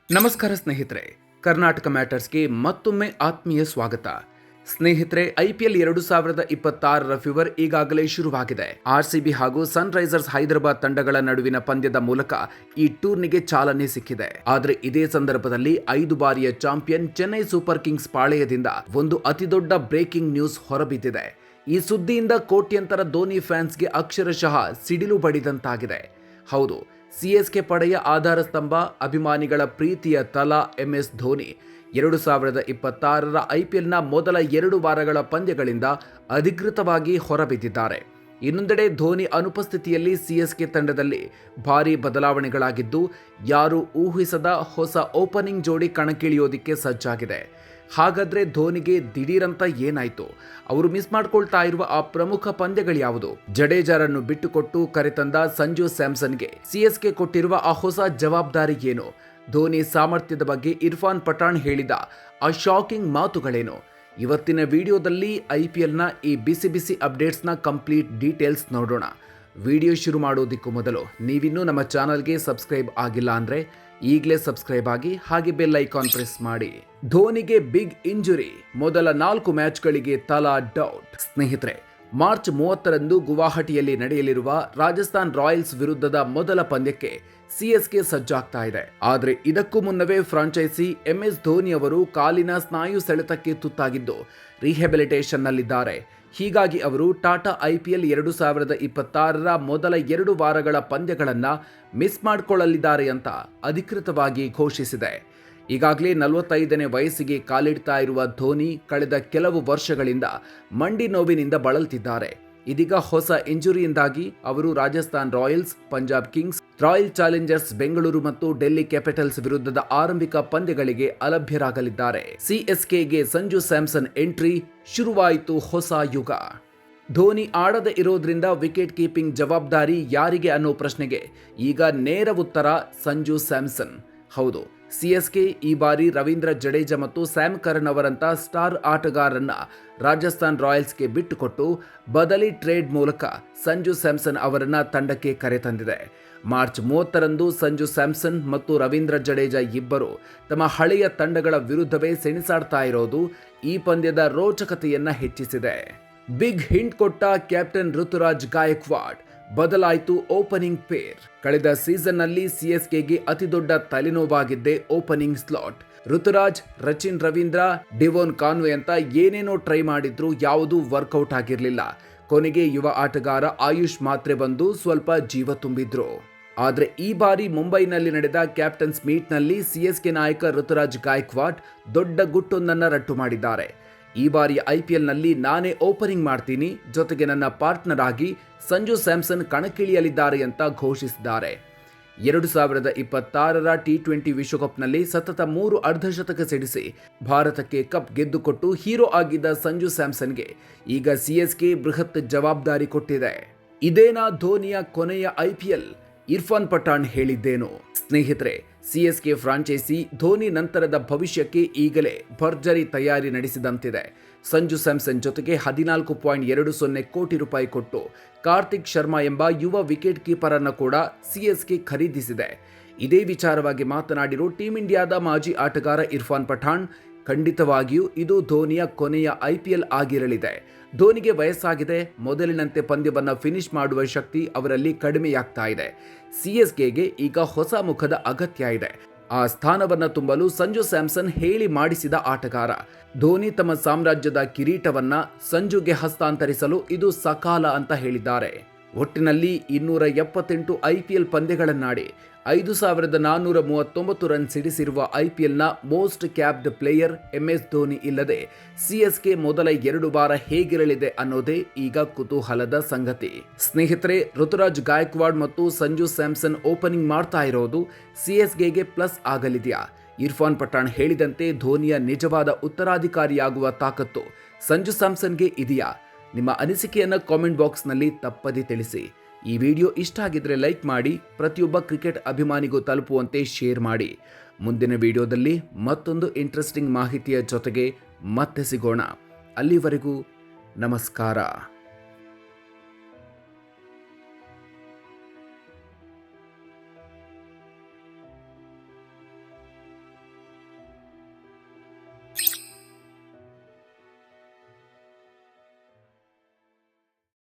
ನಮಸ್ಕಾರ ಸ್ನೇಹಿತರೆ, ಕರ್ನಾಟಕ ಮ್ಯಾಟರ್ಸ್ಗೆ ಮತ್ತೊಮ್ಮೆ ಆತ್ಮೀಯ ಸ್ವಾಗತ. ಸ್ನೇಹಿತರೆ, IPL 2026ರ ಫೀವರ್ ಈಗಾಗಲೇ ಶುರುವಾಗಿದೆ. RCB ಹಾಗೂ ಸನ್ ರೈಸರ್ಸ್ ಹೈದರಾಬಾದ್ ತಂಡಗಳ ನಡುವಿನ ಪಂದ್ಯದ ಮೂಲಕ ಈ ಟೂರ್ನಿಗೆ ಚಾಲನೆ ಸಿಕ್ಕಿದೆ. ಆದರೆ ಇದೇ ಸಂದರ್ಭದಲ್ಲಿ 5 ಬಾರಿಯ ಚಾಂಪಿಯನ್ ಚೆನ್ನೈ ಸೂಪರ್ ಕಿಂಗ್ಸ್ ಪಾಳೆಯದಿಂದ ಒಂದು ಅತಿದೊಡ್ಡ ಬ್ರೇಕಿಂಗ್ ನ್ಯೂಸ್ ಹೊರಬಿದ್ದಿದೆ. ಈ ಸುದ್ದಿಯಿಂದ ಕೋಟ್ಯಂತರ ಧೋನಿ ಫ್ಯಾನ್ಸ್ಗೆ ಅಕ್ಷರಶಃ ಸಿಡಿಲು ಬಡಿದಂತಾಗಿದೆ. ಹೌದು, CSK ಪಡೆಯ ಆಧಾರ ಸ್ತಂಭ, ಅಭಿಮಾನಿಗಳ ಪ್ರೀತಿಯ ತಲಾ MS ಧೋನಿ 2026ರ IPLನ ಮೊದಲ 2 ವಾರಗಳ ಪಂದ್ಯಗಳಿಂದ ಅಧಿಕೃತವಾಗಿ ಹೊರಬಿದ್ದಿದ್ದಾರೆ. ಇನ್ನೊಂದೆಡೆ ಧೋನಿ ಅನುಪಸ್ಥಿತಿಯಲ್ಲಿ CSK ತಂಡದಲ್ಲಿ ಭಾರೀ ಬದಲಾವಣೆಗಳಾಗಿದ್ದು, ಯಾರು ಊಹಿಸದ ಹೊಸ ಓಪನಿಂಗ್ ಜೋಡಿ ಕಣಕ್ಕಿಳಿಯೋದಿಕ್ಕೆ ಸಜ್ಜಾಗಿದೆ. ಹಾಗಾದ್ರೆ ಧೋನಿಗೆ ದಿಢೀರಂತ ಏನಾಯ್ತು? ಅವರು ಮಿಸ್ ಮಾಡ್ಕೊಳ್ತಾ ಇರುವ ಆ ಪ್ರಮುಖ ಪಂದ್ಯಗಳ್ಯಾವುದು? ಜಡೇಜಾರನ್ನು ಬಿಟ್ಟುಕೊಟ್ಟು ಕರೆತಂದ ಸಂಜು ಸ್ಯಾಮ್ಸನ್ಗೆ CSK ಕೊಟ್ಟಿರುವ ಆ ಹೊಸ ಜವಾಬ್ದಾರಿ ಏನು? ಧೋನಿ ಸಾಮರ್ಥ್ಯದ ಬಗ್ಗೆ ಇರ್ಫಾನ್ ಪಠಾಣ್ ಹೇಳಿದ ಆ ಶಾಕಿಂಗ್ ಮಾತುಗಳೇನು? ಇವತ್ತಿನ ವಿಡಿಯೋದಲ್ಲಿ IPLನ ಈ ಬಿಸಿ ಬಿಸಿ ಅಪ್ಡೇಟ್ಸ್ನ ಕಂಪ್ಲೀಟ್ ಡೀಟೇಲ್ಸ್ ನೋಡೋಣ. ವಿಡಿಯೋ ಶುರು ಮಾಡೋದಕ್ಕೂ ಮೊದಲು ನೀವಿನ್ನೂ ನಮ್ಮ ಚಾನಲ್ಗೆ ಸಬ್ಸ್ಕ್ರೈಬ್ ಆಗಿಲ್ಲ ಅಂದರೆ ಈಗಲೇ ಸಬ್ಸ್ಕ್ರೈಬ್ ಆಗಿ, ಹಾಗೆ ಬೆಲ್ ಐಕಾನ್ ಪ್ರೆಸ್ ಮಾಡಿ. ಧೋನಿಗೆ ಬಿಗ್ ಇಂಜುರಿ, ಮೊದಲ 4 ಮ್ಯಾಚ್ಗಳಿಗೆ ತಲಾ ಡೌಟ್. ಸ್ನೇಹಿತರೆ, ಮಾರ್ಚ್ 30ರಂದು ಗುವಾಹಟಿಯಲ್ಲಿ ನಡೆಯಲಿರುವ ರಾಜಸ್ಥಾನ್ ರಾಯಲ್ಸ್ ವಿರುದ್ಧದ ಮೊದಲ ಪಂದ್ಯಕ್ಕೆ CSK ಸಜ್ಜಾಗ್ತಾ ಇದೆ. ಆದರೆ ಇದಕ್ಕೂ ಮುನ್ನವೇ ಫ್ರಾಂಚೈಸಿ MS ಧೋನಿ ಅವರು ಕಾಲಿನ ಸ್ನಾಯು ಸೆಳೆತಕ್ಕೆ ತುತ್ತಾಗಿದ್ದು ರಿಹ್ಯಾಬಿಲಿಟೇಷನ್ನಲ್ಲಿದ್ದಾರೆ. ಹೀಗಾಗಿ ಅವರು ಟಾಟಾ IPL 2026ರ ಮೊದಲ 2 ವಾರಗಳ ಪಂದ್ಯಗಳನ್ನು ಮಿಸ್ ಮಾಡಿಕೊಳ್ಳಲಿದ್ದಾರೆ ಅಂತ ಅಧಿಕೃತವಾಗಿ ಘೋಷಿಸಿದೆ. ಈಗಾಗಲೇ 45ನೇ ವಯಸ್ಸಿಗೆ ಕಾಲಿಡ್ತಾ ಇರುವ ಧೋನಿ ಕಳೆದ ಕೆಲವು ವರ್ಷಗಳಿಂದ ಮಂಡಿ ನೋವಿನಿಂದ ಬಳಲ್ತಿದ್ದಾರೆ. ಇದೀಗ ಹೊಸ ಇಂಜುರಿಯಿಂದಾಗಿ ಅವರು Rajasthan Royals, Punjab Kings, royal Challengers Bengaluru ಮತ್ತು ಡೆಲ್ಲಿ ಕ್ಯಾಪಿಟಲ್ಸ್ ವಿರುದ್ಧದ ಆರಂಭಿಕ ಪಂದ್ಯಗಳಿಗೆ ಅಲಭ್ಯರಾಗಲಿದ್ದಾರೆ. CSKಗೆ ಸಂಜು ಸ್ಯಾಮ್ಸನ್ ಎಂಟ್ರಿ, ಶುರುವಾಯಿತು ಹೊಸ ಯುಗ. ಧೋನಿ ಆಡದೆ ಇರೋದ್ರಿಂದ ವಿಕೆಟ್ ಕೀಪಿಂಗ್ ಜವಾಬ್ದಾರಿ ಯಾರಿಗೆ ಅನ್ನೋ ಪ್ರಶ್ನೆಗೆ ಈಗ ನೇರ ಉತ್ತರ ಸಂಜು ಸ್ಯಾಮ್ಸನ್. ಹೌದು, CSK ಈ ಬಾರಿ ರವೀಂದ್ರ ಜಡೇಜಾ ಮತ್ತು ಸ್ಯಾಮ್ ಕರ್ನ್ ಅವರಂತ ಸ್ಟಾರ್ ಆಟಗಾರರನ್ನ ರಾಜಸ್ಥಾನ್ ರಾಯಲ್ಸ್ಗೆ ಬಿಟ್ಟುಕೊಟ್ಟು ಬದಲಿ ಟ್ರೇಡ್ ಮೂಲಕ ಸಂಜು ಸ್ಯಾಮ್ಸನ್ ಅವರನ್ನ ತಂಡಕ್ಕೆ ಕರೆತಂದಿದೆ. ಮಾರ್ಚ್ 30ರಂದು ಸಂಜು ಸ್ಯಾಮ್ಸನ್ ಮತ್ತು ರವೀಂದ್ರ ಜಡೇಜಾ ಇಬ್ಬರು ತಮ್ಮ ಹಳೆಯ ತಂಡಗಳ ವಿರುದ್ಧವೇ ಸೆಣಸಾಡ್ತಾ ಇರೋದು ಈ ಪಂದ್ಯದ ರೋಚಕತೆಯನ್ನ ಹೆಚ್ಚಿಸಿದೆ. ಬಿಗ್ ಹಿಂಟ್ ಕೊಟ್ಟ ಕ್ಯಾಪ್ಟನ್ ಋತುರಾಜ್ ಗಾಯಕ್ವಾಡ್, ಬದಲಾಯಿತು ಓಪನಿಂಗ್ ಪೇರ್. ಕಳೆದ ಸೀಸನ್ನಲ್ಲಿ CSKಗೆ ಅತಿದೊಡ್ಡ ತಲೆನೋವಾಗಿದ್ದೇ opening slot. Ruturaj, Rachin Ravindra, Devon Conway ಅಂತ ಏನೇನೋ ಟ್ರೈ ಮಾಡಿದ್ರು ಯಾವುದೂ ವರ್ಕೌಟ್ ಆಗಿರಲಿಲ್ಲ. ಕೊನೆಗೆ ಯುವ ಆಟಗಾರ ಆಯುಷ್ ಮಾತ್ರೆ ಬಂದು ಸ್ವಲ್ಪ ಜೀವ ತುಂಬಿದ್ರು. ಆದರೆ ಈ ಬಾರಿ ಮುಂಬೈನಲ್ಲಿ ನಡೆದ ಕ್ಯಾಪ್ಟನ್ಸ್ ಮೀಟ್ನಲ್ಲಿ CSK ನಾಯಕ ಋತುರಾಜ್ ಗಾಯಕ್ವಾಡ್ ದೊಡ್ಡ ಗುಟ್ಟೊಂದನ್ನು ರಟ್ಟು ಮಾಡಿದ್ದಾರೆ. ಈ ಬಾರಿ IPLನಲ್ಲಿ ನಾನೇ ಓಪನಿಂಗ್ ಮಾಡ್ತೀನಿ, ಜೊತೆಗೆ ನನ್ನ ಪಾರ್ಟ್ನರ್ ಆಗಿ ಸಂಜು ಸ್ಯಾಮ್ಸನ್ ಕಣಕ್ಕಿಳಿಯಲಿದ್ದಾರೆ ಅಂತ ಘೋಷಿಸಿದ್ದಾರೆ. 2026ರ T20 ವಿಶ್ವಕಪ್ನಲ್ಲಿ ಸತತ 3 ಅರ್ಧಶತಕ ಸಿಡಿಸಿ ಭಾರತಕ್ಕೆ ಕಪ್ ಗೆದ್ದುಕೊಟ್ಟು ಹೀರೋ ಆಗಿದ್ದ ಸಂಜು ಸ್ಯಾಮ್ಸನ್ಗೆ ಈಗ CSK ಬೃಹತ್ ಜವಾಬ್ದಾರಿ ಕೊಟ್ಟಿದೆ. ಇದೇನಾ ಧೋನಿಯ ಕೊನೆಯ IPL? ಇರ್ಫಾನ್ ಪಠಾಣ್ ಹೇಳಿದ್ದೇನು? ಸ್ನೇಹಿತರೆ, CSK ಫ್ರಾಂಚೈಸಿ ಧೋನಿ ನಂತರದ ಭವಿಷ್ಯಕ್ಕೆ ಈಗಲೇ ಭರ್ಜರಿ ತಯಾರಿ ನಡೆಸಿದಂತಿದೆ. ಸಂಜು ಸ್ಯಾಮ್ಸನ್ ಜೊತೆಗೆ 14.20 ಕೋಟಿ ರೂಪಾಯಿ ಕೊಟ್ಟು ಕಾರ್ತಿಕ್ ಶರ್ಮಾ ಎಂಬ ಯುವ ವಿಕೆಟ್ ಕೀಪರ್ ಅನ್ನು ಕೂಡ CSK ಖರೀದಿಸಿದೆ. ಇದೇ ವಿಚಾರವಾಗಿ ಮಾತನಾಡಿರೋ ಟೀಂ ಇಂಡಿಯಾದ ಮಾಜಿ ಆಟಗಾರ ಇರ್ಫಾನ್ ಪಠಾಣ್, ಖಂಡಿತವಾಗಿಯೂ ಇದು ಧೋನಿಯ ಕೊನೆಯ IPL ಆಗಿರಲಿದೆ. ಧೋನಿಗೆ ವಯಸ್ಸಾಗಿದೆ, ಮೊದಲಿನಂತೆ ಪಂದ್ಯವನ್ನು ಫಿನಿಶ್ ಮಾಡುವ ಶಕ್ತಿ ಅವರಲ್ಲಿ ಕಡಿಮೆಯಾಗ್ತಾ ಇದೆ. CSKಗೆ ಈಗ ಹೊಸ ಮುಖದ ಅಗತ್ಯ ಇದೆ. ಆ ಸ್ಥಾನವನ್ನು ತುಂಬಲು ಸಂಜು ಸ್ಯಾಮ್ಸನ್ ಹೇಳಿ ಮಾಡಿಸಿದ ಆಟಗಾರ. ಧೋನಿ ತಮ್ಮ ಸಾಮ್ರಾಜ್ಯದ ಕಿರೀಟವನ್ನ ಸಂಜುಗೆ ಹಸ್ತಾಂತರಿಸಲು ಇದು ಸಕಾಲ ಅಂತ ಹೇಳಿದ್ದಾರೆ. ಒಟ್ಟಿನಲ್ಲಿ 278 IPL ಪಂದ್ಯಗಳನ್ನಾಡಿ 5439 ರನ್ ಸಿಡಿಸಿರುವ IPLನ most capped player MS Dhoni ಇಲ್ಲದೆ CSK ಮೊದಲ 2 ವಾರ ಹೇಗಿರಲಿದೆ ಅನ್ನೋದೇ ಈಗ ಕುತೂಹಲದ ಸಂಗತಿ. ಸ್ನೇಹಿತರೆ, ಋತುರಾಜ್ ಗಾಯಕ್ವಾಡ್ ಮತ್ತು ಸಂಜು ಸ್ಯಾಮ್ಸನ್ ಓಪನಿಂಗ್ ಮಾಡ್ತಾ ಇರೋದು CSKಗೆ ಪ್ಲಸ್ ಆಗಲಿದೆಯಾ? ಇರ್ಫಾನ್ ಪಠಾಣ್ ಹೇಳಿದಂತೆ ಧೋನಿಯ ನಿಜವಾದ ಉತ್ತರಾಧಿಕಾರಿಯಾಗುವ ತಾಕತ್ತು ಸಂಜು ಸ್ಯಾಮ್ಸನ್ಗೆ ಇದೆಯಾ? ನಿಮ್ಮ ಅನಿಸಿಕೆಯನ್ನು ಕಾಮೆಂಟ್ ಬಾಕ್ಸ್ನಲ್ಲಿ ತಪ್ಪದೇ ತಿಳಿಸಿ. ಈ ವಿಡಿಯೋ ಇಷ್ಟ ಆಗಿದ್ರೆ ಲೈಕ್ ಮಾಡಿ, ಪ್ರತಿಯೊಬ್ಬ ಕ್ರಿಕೆಟ್ ಅಭಿಮಾನಿಗೂ ತಲುಪುವಂತೆ ಶೇರ್ ಮಾಡಿ. ಮುಂದಿನ ವಿಡಿಯೋದಲ್ಲಿ ಮತ್ತೊಂದು ಇಂಟ್ರೆಸ್ಟಿಂಗ್ ಮಾಹಿತಿಯ ಜೊತೆಗೆ ಮತ್ತೆ ಸಿಗೋಣ. ಅಲ್ಲಿವರೆಗೂ ನಮಸ್ಕಾರ.